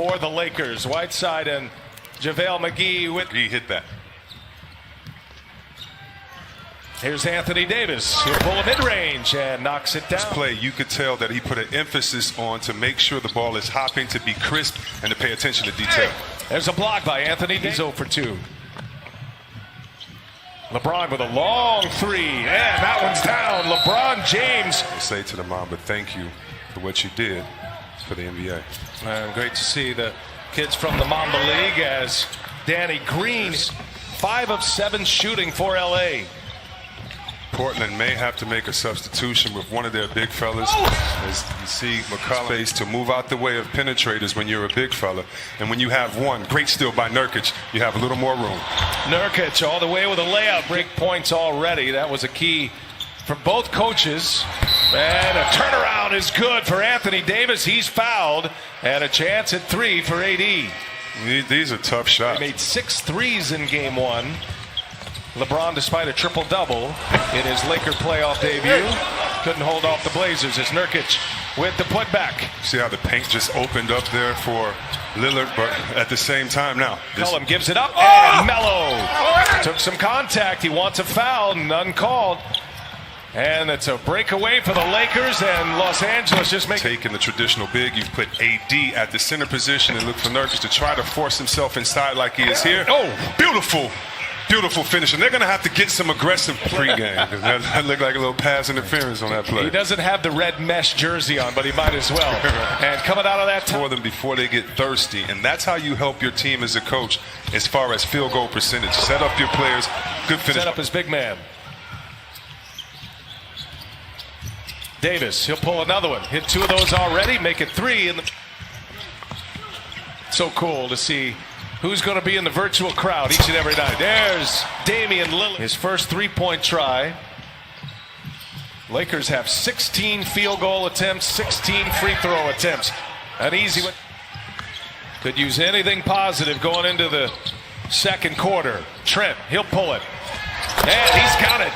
for the Lakers. Whiteside and JaVale McGee. He hit that. Here's Anthony Davis. He'll pull a mid-range and knocks it down. This play, you could tell that he put an emphasis on to make sure the ball is hopping, to be crisp, and to pay attention to detail. There's a block by Anthony Davis. 0 for 2. LeBron with a long three, and that one's down. LeBron James. I say to the Mamba, thank you for what you did for the NBA. Great to see the kids from the Mamba League as Danny Green, 5 of 7 shooting for LA. Portland may have to make a substitution with one of their big fellas. As you see McCollum space to move out the way of penetrators when you're a big fella. And when you have one, great steal by Nurkic, you have a little more room. Nurkic all the way with a layup. Break points already. That was a key for both coaches. And a turnaround is good for Anthony Davis. He's fouled. And a chance at 3 for AD. These are tough shots. He made 6 threes in game 1. LeBron, despite a triple-double in his Laker playoff debut, couldn't hold off the Blazers. It's Nurkic with the putback. See how the paint just opened up there for Lillard, but at the same time now. McCollum gives it up, and Melo took some contact. He wants a foul, none called. And it's a breakaway for the Lakers, and Los Angeles just taking the traditional big. You've put AD at the center position and look for Nurkic to try to force himself inside like he is here. Oh, beautiful. Beautiful finish, and they're going to have to get some aggressive pregame. That looked like a little pass interference on that play. He doesn't have the red mesh jersey on, but he might as well. And coming out of that for them before they get thirsty, and that's how you help your team as a coach as far as field goal percentage. Set up your players. Good finish. Set up his big man. Davis, he'll pull another one. Hit 2 of those already, make it 3. So cool to see who's going to be in the virtual crowd each and every night. There's Damian Lillard. His first 3-point try. Lakers have 16 field goal attempts, 16 free throw attempts. An easy one. Could use anything positive going into the second quarter. Trent, he'll pull it. And he's got it.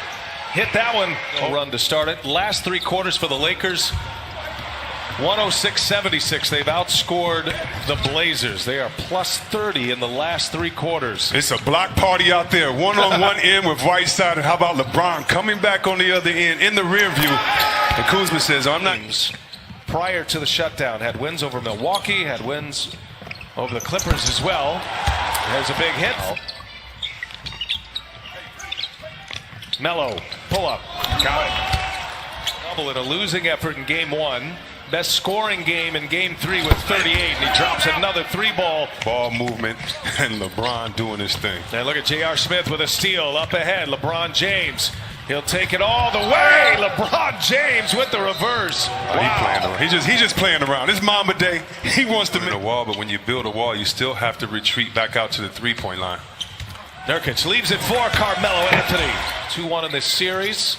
Hit that one. A run to start it. Last 3 quarters for the Lakers. 106-76. They've outscored the Blazers. They are plus 30 in the last 3 quarters. It's a block party out there. One-on-one end with Whiteside. And how about LeBron coming back on the other end in the rear view? And Kuzma says, I'm not. Prior to the shutdown, had wins over Milwaukee, had wins over the Clippers as well. There's a big hit. Melo, pull up. Got it. Double in a losing effort in game 1. Best scoring game in game 3 with 38, and he drops another 3-ball. Ball movement, and LeBron doing his thing. And look at J.R. Smith with a steal up ahead. LeBron James, he'll take it all the way. LeBron James with the reverse. Wow. He's just playing around. It's Mamba Day. He wants to build a wall, but when you build a wall, you still have to retreat back out to the 3-point line. Nurkic leaves it for Carmelo Anthony. 2-1 in this series.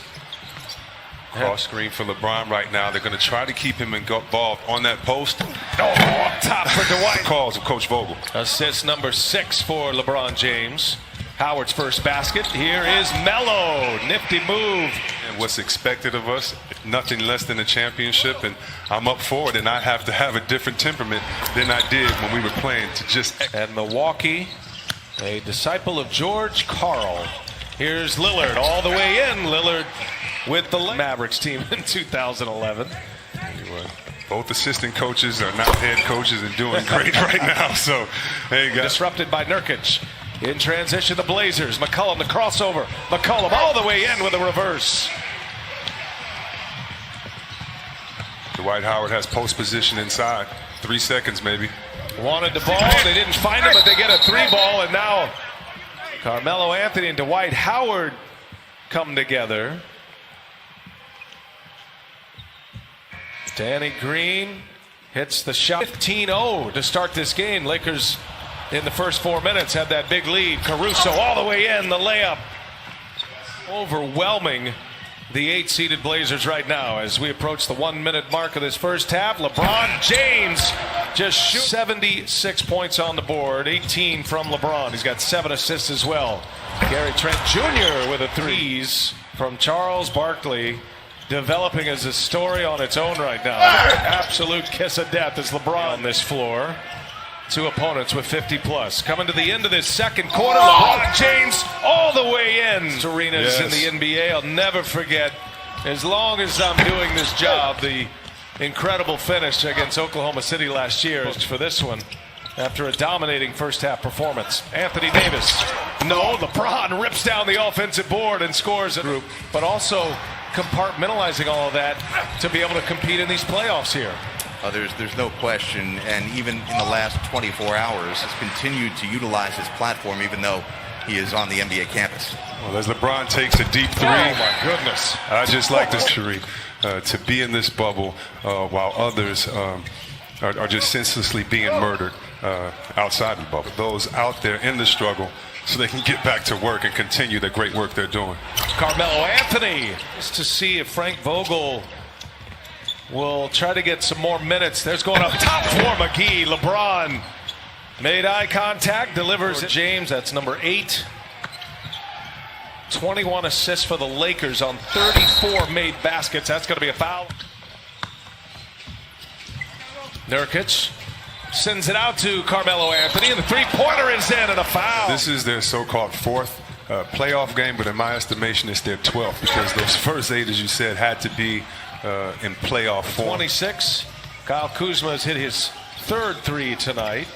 Cross screen for LeBron right now. They're going to try to keep him involved on that post. Oh, up top for Dwight. Calls of Coach Vogel. Assist number 6 for LeBron James. Howard's first basket. Here is Melo. Nifty move. And what's expected of us, nothing less than a championship. And I'm up for it, and I have to have a different temperament than I did when we were playing to just. And Milwaukee, a disciple of George Karl. Here's Lillard all the way in. Lillard with the Mavericks team in 2011. Anyway, both assistant coaches are now head coaches and doing great right now. So, there you go. Disrupted by Nurkic. In transition, the Blazers. McCollum, the crossover. McCollum all the way in with a reverse. Dwight Howard has post position inside. 3 seconds maybe. Wanted the ball. They didn't find it, but they get a 3-ball. And now Carmelo Anthony and Dwight Howard come together. Danny Green hits the shot. 15-0 to start this game. Lakers in the first 4 minutes had that big lead. Caruso all the way in, the layup. Overwhelming the 8-seeded Blazers right now as we approach the 1-minute mark of this first half. LeBron James just shoots 76 points on the board, 18 from LeBron. He's got 7 assists as well. Gary Trent Jr. with a 3s from Charles Barkley. Developing as a story on its own right now. Absolute kiss of death is LeBron on this floor. to opponents with 50 plus. Coming to the end of this second quarter, LeBron James all the way in. Arenas in the NBA. I'll never forget, as long as I'm doing this job, the incredible finish against Oklahoma City last year for this one. After a dominating first half performance. Anthony Davis. No, LeBron rips down the offensive board and scores a group, but also compartmentalizing all of that to be able to compete in these playoffs here. There's no question, and even in the last 24 hours has continued to utilize his platform even though he is on the NBA campus. Well, as LeBron takes a deep three. Oh my goodness. I just like this, Sharif, to be in this bubble while others are just senselessly being murdered outside the bubble. Those out there in the struggle so they can get back to work and continue the great work they're doing. Carmelo Anthony. Just to see if Frank Vogel will try to get some more minutes. There's going up top for McGee. LeBron made eye contact, delivers it. James, that's number 8. 21 assists for the Lakers on 34 made baskets. That's going to be a foul. Nurkic sends it out to Carmelo Anthony, and the three-pointer is in, and a foul. This is their so-called 4th playoff game, but in my estimation, it's their 12th because those first 8, as you said, had to be in playoff form. 26. Kyle Kuzma has hit his 3rd 3 tonight.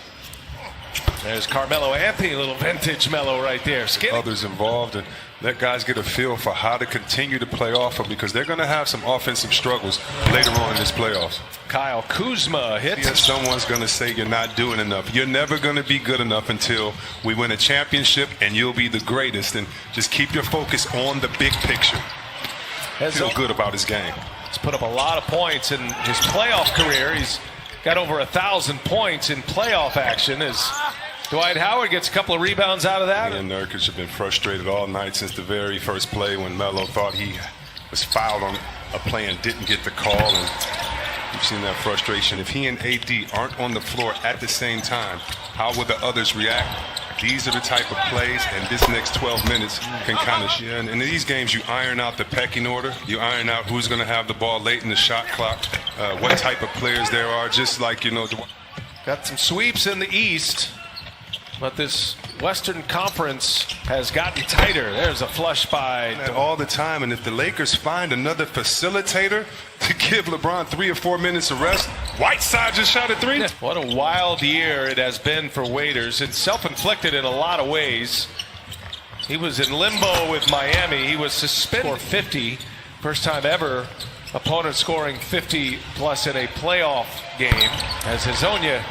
There's Carmelo Anthony, a little vintage Melo right there. Skinny. Others involved, and let guys get a feel for how to continue to play off them because they're going to have some offensive struggles later on in this playoffs. Kyle Kuzma hits. Yes, someone's going to say you're not doing enough. You're never going to be good enough until we win a championship, and you'll be the greatest. And just keep your focus on the big picture. Feel good about his game. He's put up a lot of points in his playoff career. He's got over 1,000 points in playoff action as Dwight Howard gets a couple of rebounds out of that. And Nurkic have been frustrated all night since the very first play when Melo thought he was fouled on a play and didn't get the call. And you've seen that frustration. If he and AD aren't on the floor at the same time, how will the others react? These are the type of plays, and this next 12 minutes can kind of share. And in these games, you iron out the pecking order. You iron out who's going to have the ball late in the shot clock, what type of players there are, just like, you know. Got some sweeps in the East, but this Western Conference has gotten tighter. There's a flush by all the time, and if the Lakers find another facilitator to give LeBron 3 or 4 minutes of rest, Whiteside just shot a 3. What a wild year it has been for Waiters. It's self-inflicted in a lot of ways. He was in limbo with Miami. He was suspended for 50. First time ever opponent scoring 50 plus in a playoff game as Hezonja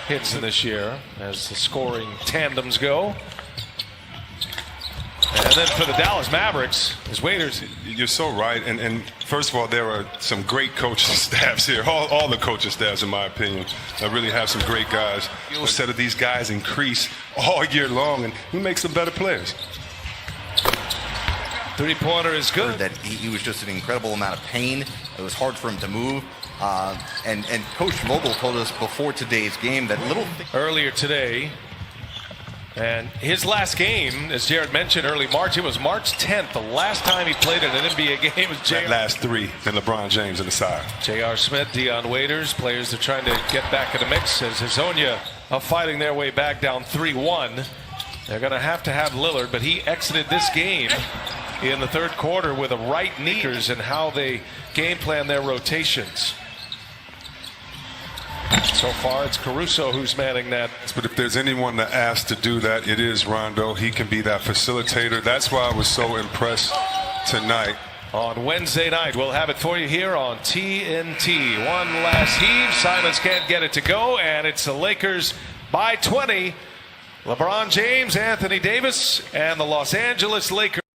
hits in this year as the scoring tandems go. And then for the Dallas Mavericks, as Waiters. You're so right. And first of all, there are some great coaching staffs here. All the coaching staffs, in my opinion, really have some great guys. A set of these guys increase all year long, and he makes them better players. Three-pointer is good. That he was just an incredible amount of pain. It was hard for him to move. And Coach Vogel told us before today's game that earlier today. And his last game, as Jared mentioned, early March, it was March 10th. The last time he played in an NBA game was That last 3 and LeBron James on the side. J.R. Smith, Dion Waiters, players that are trying to get back in the mix as Hezonja are fighting their way back down 3-1. They're going to have Lillard, but he exited this game in the 3rd quarter with a right knee and how they game plan their rotations. So far, it's Caruso who's manning that. But if there's anyone that asked to do that, it is Rondo. He can be that facilitator. That's why I was so impressed tonight. On Wednesday night, we'll have it for you here on TNT. One last heave. Silence can't get it to go, and it's the Lakers by 20. LeBron James, Anthony Davis, and the Los Angeles Lakers.